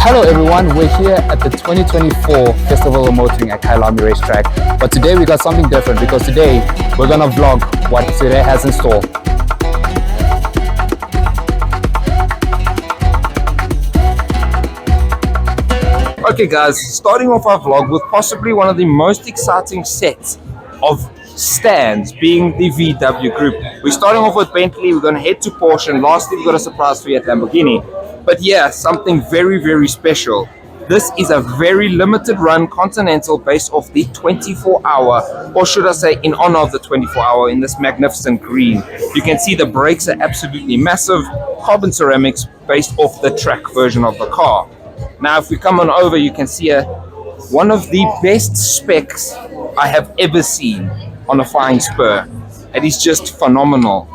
Hello everyone, we're here at the 2024 Festival of Motoring at Kailami Racetrack. But today we got something different because today we're gonna vlog what today has in store. Okay guys, starting off our vlog with possibly one of the most exciting sets of stands being the VW group. We're starting off with Bentley, we're gonna head to Porsche, and lastly we've got a surprise for you at Lamborghini. But yeah, something very, very special. This is a very limited run Continental based off the 24-hour, or should I say in honor of the 24-hour, in this magnificent green. You can see the brakes are absolutely massive, carbon ceramics based off the track version of the car. Now if we come on over, you can see one of the best specs I have ever seen on a flying spur. It is just phenomenal.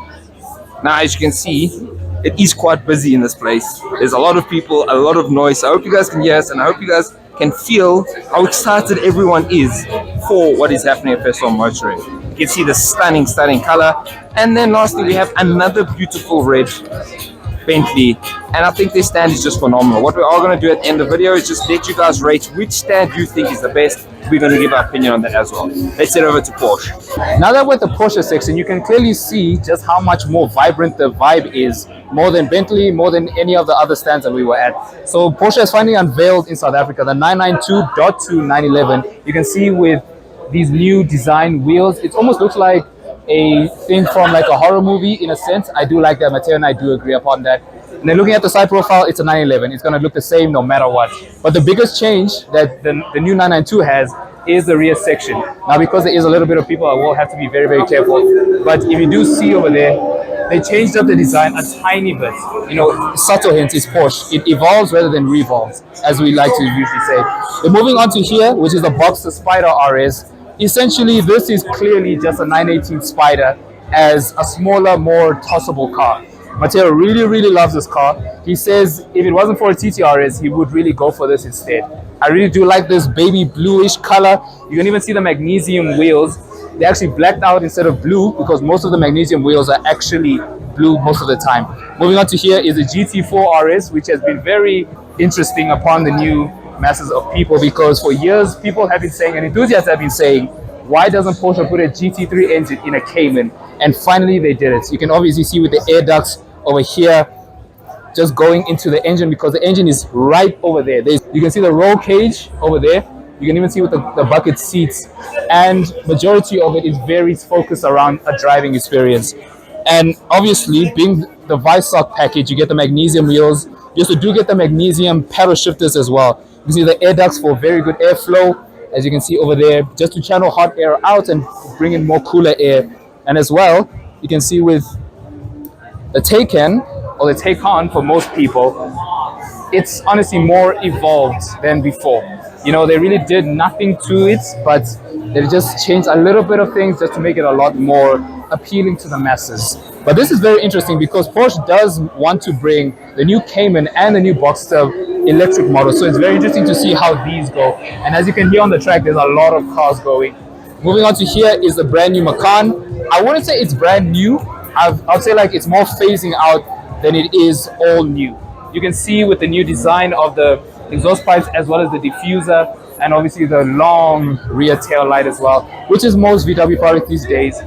Now as you can see, it is quite busy in this place. There's a lot of people, a lot of noise. I hope you guys can hear us, and I hope you guys can feel how excited everyone is for what is happening at Festival of Motoring. You can see the stunning color. And then lastly, we have another beautiful red Bentley, and I think this stand is just phenomenal. What we are going to do at the end of the video is just let you guys rate which stand you think is the best. We're going to give our opinion on that as well. Let's head over to Porsche. Now that we're at the Porsche section, you can clearly see just how much more vibrant the vibe is, more than Bentley, more than any of the other stands that we were at. So Porsche has finally unveiled in South Africa the 992.2 911. You can see with these new design wheels, it almost looks like a thing from like a horror movie in a sense. I do like that material and I do agree upon that. And then looking at the side profile, it's a 911. It's going to look the same no matter what. But the biggest change that the new 992 has is the rear section. Now because there is a little bit of people, I will have to be very, very careful. But if you do see over there, they changed up the design a tiny bit. You know, subtle hints is Porsche. It evolves rather than revolves, as we like to usually say. Then moving on to here, which is the Boxster Spider RS. Essentially, this is clearly just a 918 Spider as a smaller, more tossable car. Mateo really loves this car. He says if it wasn't for a TTRS, he would really go for this instead. I really do like this baby bluish color. You can even see the magnesium wheels. They're actually blacked out instead of blue because most of the magnesium wheels are actually blue most of the time. Moving on to here is the GT4 RS, which has been very interesting upon the new masses of people, because for years people have been saying, and enthusiasts have been saying, why doesn't Porsche put a GT3 engine in a Cayman? And finally they did it. You can obviously see with the air ducts over here just going into the engine, because the engine is right over there. You can see the roll cage over there. You can even see with the bucket seats, and majority of it is very focused around a driving experience. And obviously being the Visoc package, you get the magnesium wheels. You also do get the magnesium paddle shifters as well. You can see the air ducts for very good airflow, as you can see over there, just to channel hot air out and bring in more cooler air. And as well, you can see with the Taycan, or the Taycan for most people, it's honestly more evolved than before. You know, they really did nothing to it, but they just changed a little bit of things just to make it a lot more appealing to the masses. But this is very interesting because Porsche does want to bring the new Cayman and the new Boxster electric model. So it's very interesting to see how these go. And as you can hear on the track, there's a lot of cars going. Moving on to here is the brand new Macan. I wouldn't say it's brand new. I'd say like it's more phasing out than it is all new. You can see with the new design of the exhaust pipes as well as the diffuser, and obviously the long rear tail light as well, which is most VW products these days.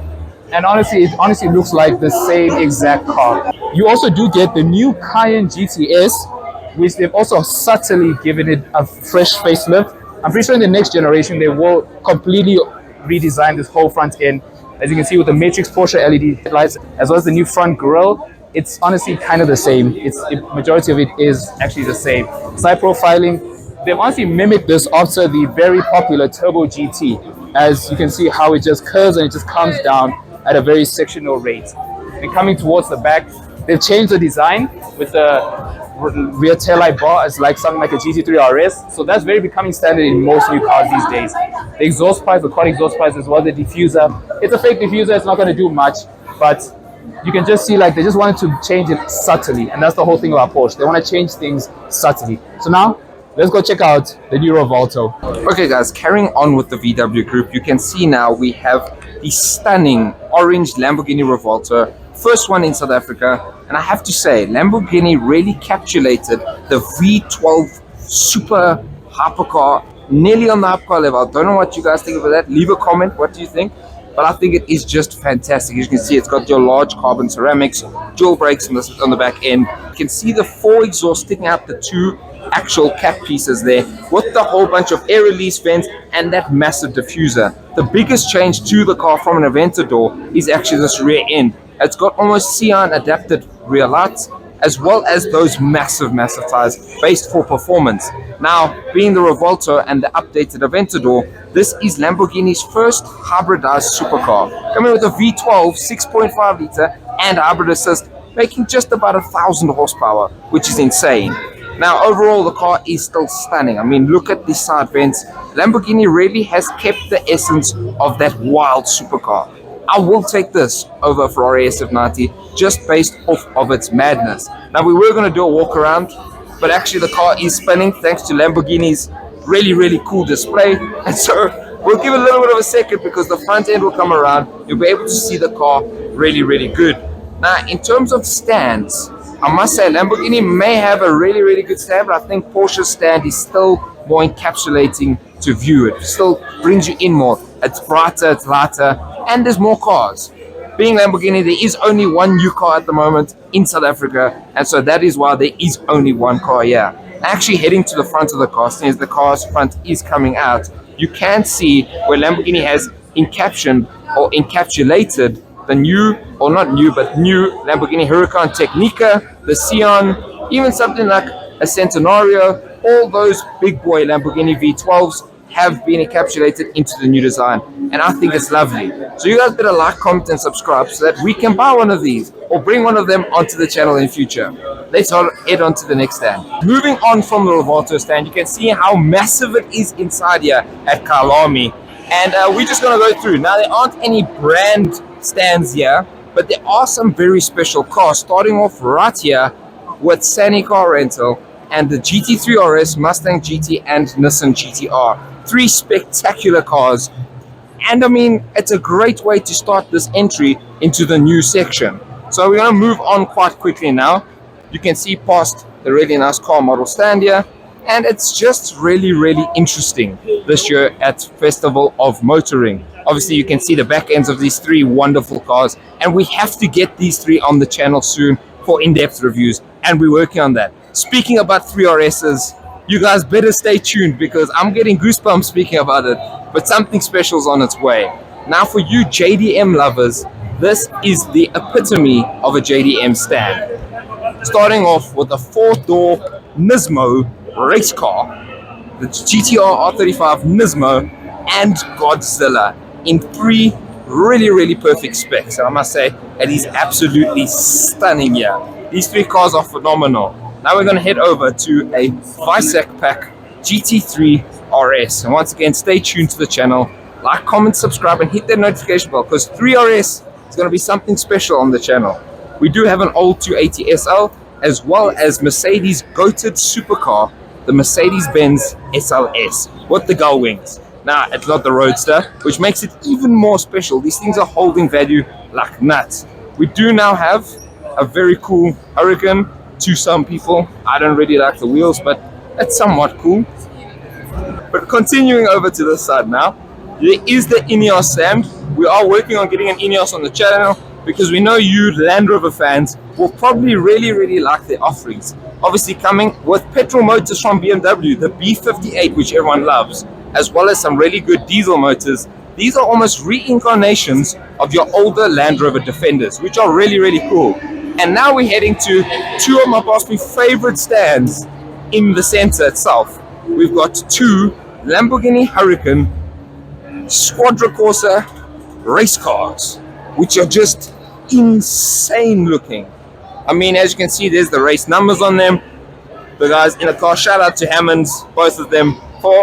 And honestly, it honestly looks like the same exact car. You also do get the new Cayenne GTS, which they've also subtly given it a fresh facelift. I'm pretty sure in the next generation they will completely redesign this whole front end. As you can see with the Matrix Porsche LED lights, as well as the new front grille, it's honestly kind of the same. The majority of it is actually the same. Side profiling, they've honestly mimicked this after the very popular Turbo GT. As you can see how it just curves and it just comes down at a very sectional rate. And coming towards the back, they've changed the design with the rear taillight bar as like something like a GT3 RS. So that's very becoming standard in most new cars these days. The exhaust pipes, the quad exhaust pipes, as well as the diffuser. It's a fake diffuser, it's not going to do much, but you can just see like they just wanted to change it subtly, and that's the whole thing about Porsche. They want to change things subtly. So now let's go check out the new Revolto. Okay guys, carrying on with the VW group, you can see now we have the stunning orange Lamborghini Revolto, first one in South Africa. And I have to say, Lamborghini really capitulated the V12 super hypercar, nearly on the hypercar level. I don't know what you guys think about that. Leave a comment. What do you think? But I think it is just fantastic. As you can see, it's got your large carbon ceramics, dual brakes on the back end. You can see the 4 exhaust sticking out the 2 actual cap pieces there with the whole bunch of air release vents and that massive diffuser. The biggest change to the car from an Aventador is actually this rear end. It's got almost Cian adapted rear lights, as well as those massive tires based for performance. Now, being the Revolto and the updated Aventador, this is Lamborghini's first hybridized supercar, coming with a V12 6.5 liter and hybrid assist, making just about 1,000 horsepower, which is insane. Now, overall, the car is still stunning. I mean, look at the side vents. Lamborghini really has kept the essence of that wild supercar. I will take this over Ferrari SF90 just based off of its madness. Now, we were going to do a walk around, but actually the car is spinning thanks to Lamborghini's really cool display. And so we'll give it a little bit of a second because the front end will come around. You'll be able to see the car really good. Now, in terms of stands, I must say Lamborghini may have a really good stand, but I think Porsche's stand is still more encapsulating to view. It still brings you in more. It's brighter, it's lighter, and there's more cars. Being Lamborghini, there is only one new car at the moment in South Africa, and so that is why there is only one car here. Actually heading to the front of the car, since the car's front is coming out, you can see where Lamborghini has encaptioned or encapsulated the new, or not new, but new Lamborghini Huracan Technica, the Cian, even something like a Centenario. All those big boy Lamborghini V12s have been encapsulated into the new design, and I think it's lovely. So you guys better like, comment, and subscribe so that we can buy one of these or bring one of them onto the channel in future. Let's head on to the next stand. Moving on from the Revolto stand, you can see how massive it is inside here at Kyalami, and we're just going to go through. Now, there aren't any brand stands here, but there are some very special cars, starting off right here with Sani Car Rental and the GT3 RS, Mustang GT, and Nissan GTR. 3 spectacular cars, and I mean, it's a great way to start this entry into the new section. So we're going to move on quite quickly now. You can see past the really nice car model stand here, and it's just really interesting this year at Festival of Motoring. Obviously, you can see the back ends of these 3 wonderful cars, and we have to get these 3 on the channel soon for in-depth reviews, and we're working on that. Speaking about 3 RSs, you guys better stay tuned because I'm getting goosebumps speaking about it, but something special is on its way. Now, for you JDM lovers, this is the epitome of a JDM stand. Starting off with a 4-door Nismo race car, the GTR R35 Nismo, and Godzilla in 3 really perfect specs. And I must say, it is absolutely stunning here. These 3 cars are phenomenal. Now we're going to head over to a Visac Pack GT3 RS. And once again, stay tuned to the channel. Like, comment, subscribe, and hit that notification bell because 3RS is going to be something special on the channel. We do have an old 280 SL, as well as Mercedes' goated supercar, the Mercedes-Benz SLS, with the gull wings. Now, it's not the Roadster, which makes it even more special. These things are holding value like nuts. We do now have a very cool Huracan. To some people, I don't really like the wheels, but it's somewhat cool. But continuing over to this side now, there is the Ineos stand. We are working on getting an Ineos on the channel because we know you Land Rover fans will probably really like their offerings. Obviously coming with petrol motors from BMW, the B58, which everyone loves, as well as some really good diesel motors. These are almost reincarnations of your older Land Rover Defenders, which are really cool. And now we're heading to 2 of my possibly favorite stands in the center itself. We've got 2 Lamborghini Huracan Squadra Corsa race cars, which are just insane looking. I mean, as you can see, there's the race numbers on them. The guys in the car, shout out to Hammonds, both of them, for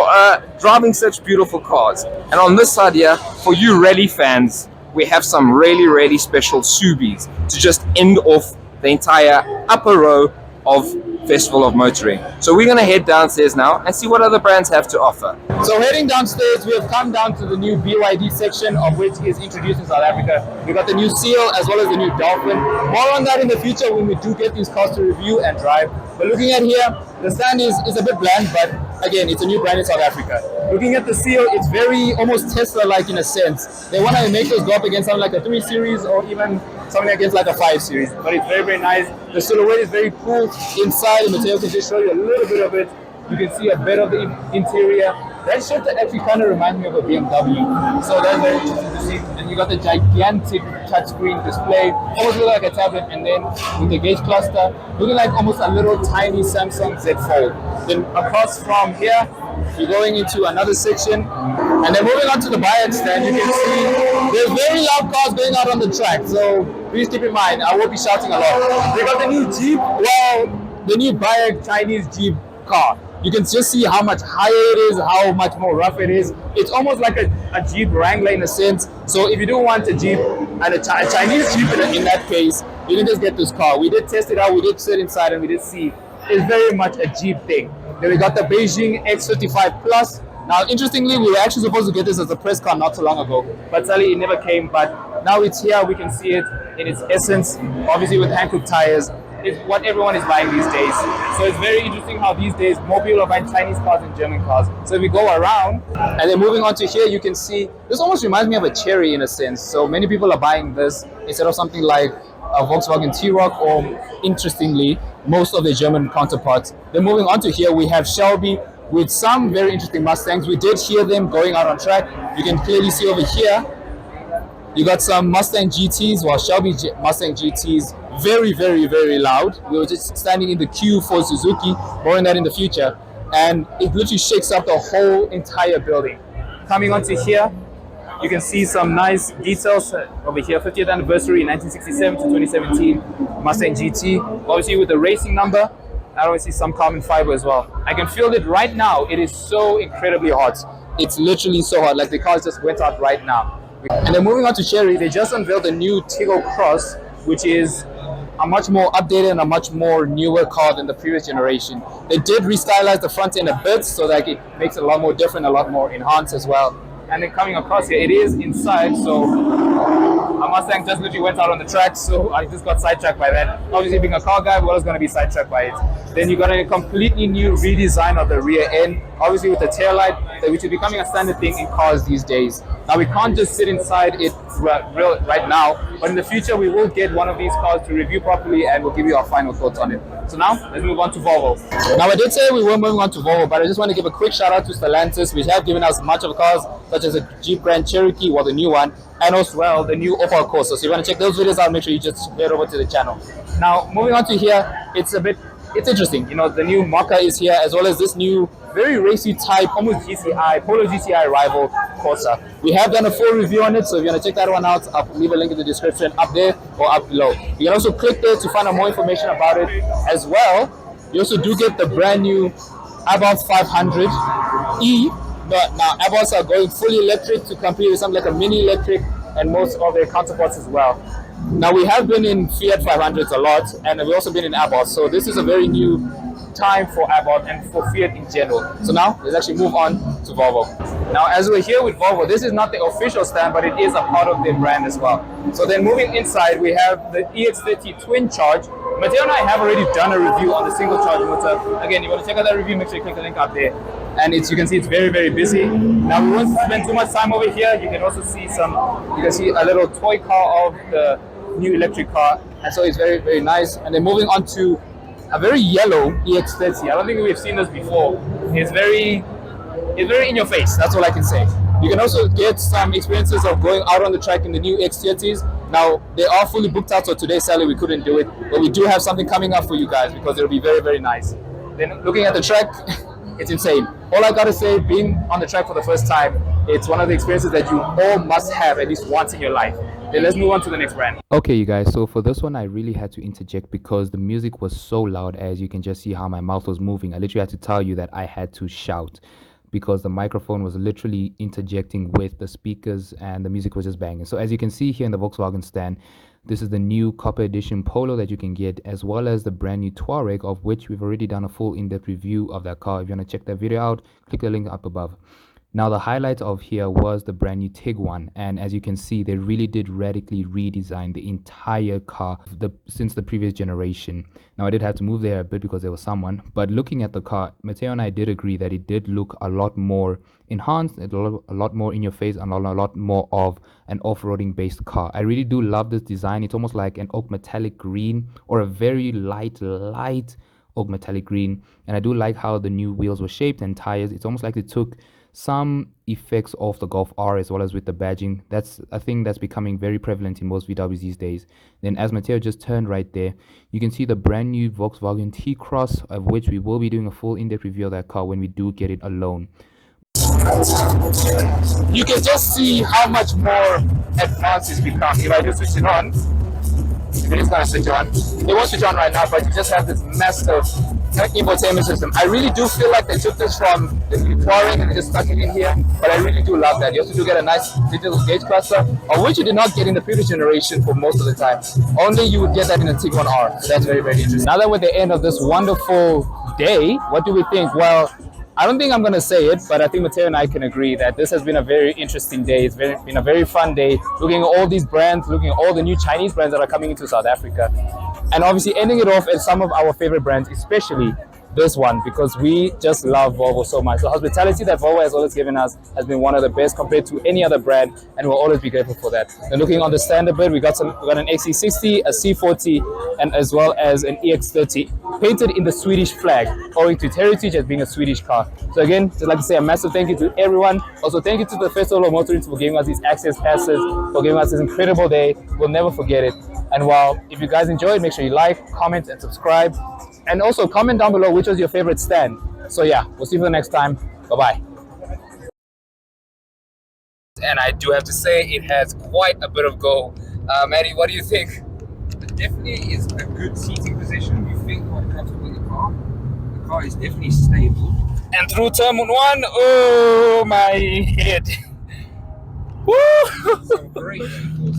driving such beautiful cars. And on this side here, for you rally fans, we have some really special Subis to just end off the entire upper row of festival of motoring. So we're going to head downstairs now and see what other brands have to offer. So heading downstairs, we have come down to the new BYD section, of which is introduced in South Africa. We got the new Seal as well as the new Dolphin. More on that in the future when we do get these cars to review and drive. But looking at here, the stand is a bit bland, but again, it's a new brand in South Africa. Looking at the Seal, it's very almost Tesla-like in a sense. They want to make those go up against something like a 3 Series or even something against like a 5 Series. But it's very, very nice. The silhouette is very cool inside, and Mateo can just show you a little bit of it. You can see a bit of the interior. That shape actually kind of reminds me of a BMW. So that's very interesting to see. And you got the gigantic touchscreen display, almost look like a tablet, and then with the gauge cluster, looking like almost a little tiny Samsung Z Fold. Then across from here, you're going into another section, and then moving on to the buyer stand, you can see there's very loud cars going out on the track. So please keep in mind, I will be shouting a lot. They got the new Jeep, well, the new buyer Chinese Jeep car. You can just see how much higher it is, how much more rough it is. It's almost like a Jeep Wrangler in a sense. So if you do want a Jeep, and a Chinese Jeep in that case, you can just get this car. We did test it out, we did sit inside, and we did see it's very much a Jeep thing. Then we got the Beijing X55 Plus. Now, interestingly, we were actually supposed to get this as a press car not so long ago, but sadly it never came. But now it's here, we can see it in its essence, obviously with Hankook tires. Is what everyone is buying these days. So it's very interesting how these days more people are buying Chinese cars than German cars. So if we go around, and then moving on to here, you can see this almost reminds me of a Cherry in a sense. So many people are buying this instead of something like a Volkswagen T-Roc, or interestingly, most of the German counterparts. Then moving on to here, we have Shelby with some very interesting Mustangs. We did hear them going out on track. You can clearly see over here, you got some Mustang GTs, well, Shelby Mustang GTs, very, very, very loud. We were just standing in the queue for Suzuki, more on that in the future, and it literally shakes up the whole entire building. Coming onto here, you can see some nice details over here, 50th anniversary 1967 to 2017 Mustang GT, obviously with the racing number. I always see some carbon fiber as well. I can feel it right now. It is so incredibly hot. It's literally so hot, like the cars just went out right now. And then moving on to Cherry, they just unveiled a new Tiggo Cross, which is a much more updated and a much more newer car than the previous generation. They did restylize the front end a bit so that it makes it a lot more different, a lot more enhanced as well. And then coming across here, it is inside, so a Mustang just literally went out on the track, so I just got sidetracked by that. Obviously being a car guy, what was going to be sidetracked by it? Then you got a completely new redesign of the rear end, obviously with the taillight, which is becoming a standard thing in cars these days. Now we can't just sit inside it right now, but in the future we will get one of these cars to review properly and we'll give you our final thoughts on it. So now let's move on to Volvo. Now I did say we were moving on to Volvo, but I just want to give a quick shout out to Stellantis, which have given us much of cars such as a Jeep Grand Cherokee, well, the new one, and as well the new Opel Corsa. So if you want to check those videos out, make sure you just head over to the channel. Now moving on to here, it's interesting. You know, the new Mokka is here, as well as this new very racy type, almost GCI, Polo GCI rival Corsa. We have done a full review on it, so if you want to check that one out, I'll leave a link in the description up there or up below. You can also click there to find out more information about it as well. You also do get the brand new Abarth 500e. But now Abarths are going fully electric to compete with something like a mini electric and most of their counterparts as well. Now we have been in Fiat 500s a lot, and we've also been in Abarth, so this is a very new time for Abarth and for Fiat in general. So now let's actually move on to Volvo. Now as we're here with Volvo, this is not the official stand, but it is a part of their brand as well. So then moving inside, we have the EX30 twin charge. Mateo and I have already done a review on the single charge motor. Again, you want to check out that review, make sure you click the link up there. And you can see it's very, very busy. Now we won't spend too much time over here. You can also see a little toy car of the new electric car, and so it's very, very nice. And then moving on to a very yellow EX30. I don't think we've seen this before. It's very in your face. That's all I can say. You can also get some experiences of going out on the track in the new X30s. Now they are fully booked out, so today's sadly we couldn't do it, but we do have something coming up for you guys because it'll be very, very nice. Then looking at the track, it's insane. All I gotta say, being on the track for the first time, it's one of the experiences that you all must have at least once in your life. Then let's move on to the next brand. Okay, you guys, so for this one, I really had to interject because the music was so loud. As you can just see how my mouth was moving. I literally had to tell you that I had to shout because the microphone was literally interjecting with the speakers and the music was just banging. So as you can see here in the Volkswagen stand, This is the new Copper Edition Polo that you can get, as well as the brand new Touareg, of which we've already done a full in-depth review of that car. If you want to check that video out, click the link up above. Now, the highlight of here was the brand new Tiguan, and as you can see, they really did radically redesign the entire car since the previous generation. Now, I did have to move there a bit because there was someone, but looking at the car, Mateo and I did agree that it did look a lot more enhanced, a lot more in your face, and a lot more of an off-roading based car. I really do love this design. It's almost like an oak metallic green, or a very light oak metallic green, and I do like how the new wheels were shaped and tires. It's almost like they took some effects of the Golf R, as well as with the badging. That's a thing that's becoming very prevalent in most VWs these days. Then, as Mateo just turned right there, you can see the brand new Volkswagen T-Cross, of which we will be doing a full in-depth review of that car when we do get it alone. You can just see how much more advanced it's become. If I just switch it on, if it is going to switch on, it won't switch on right now, but you just have this massive infotainment system. I really do feel like they took this from the new Touareg and they just stuck it in here, but I really do love that. You also do get a nice digital gauge cluster, of which you did not get in the previous generation for most of the time. Only you would get that in the Tiguan R, so that's very, very interesting. Now that we're at the end of this wonderful day, what do we think? Well, I don't think I'm going to say it, but I think Mateo and I can agree that this has been a very interesting day. It's been a very fun day, looking at all these brands, looking at all the new Chinese brands that are coming into South Africa. And obviously ending it off at some of our favorite brands, especially this one, because we just love Volvo so much. The hospitality that Volvo has always given us has been one of the best compared to any other brand, and we'll always be grateful for that. And looking on the standard bit, we got an XC60, a C40, and as well as an EX30, painted in the Swedish flag, owing to its heritage as being a Swedish car. So again, I'd like to say a massive thank you to everyone. Also, thank you to the Festival of Motorists for giving us these access passes, for giving us this incredible day. We'll never forget it. And while, if you guys enjoyed, make sure you like, comment, and subscribe. And also comment down below which was your favorite stand. So yeah, we'll see you for the next time. Bye-bye. And I do have to say, it has quite a bit of go. Maddie, what do you think? It definitely is a good seating position. You feel quite comfortable in the car. The car is definitely stable. And through turn 1, oh my head. Woo! So great.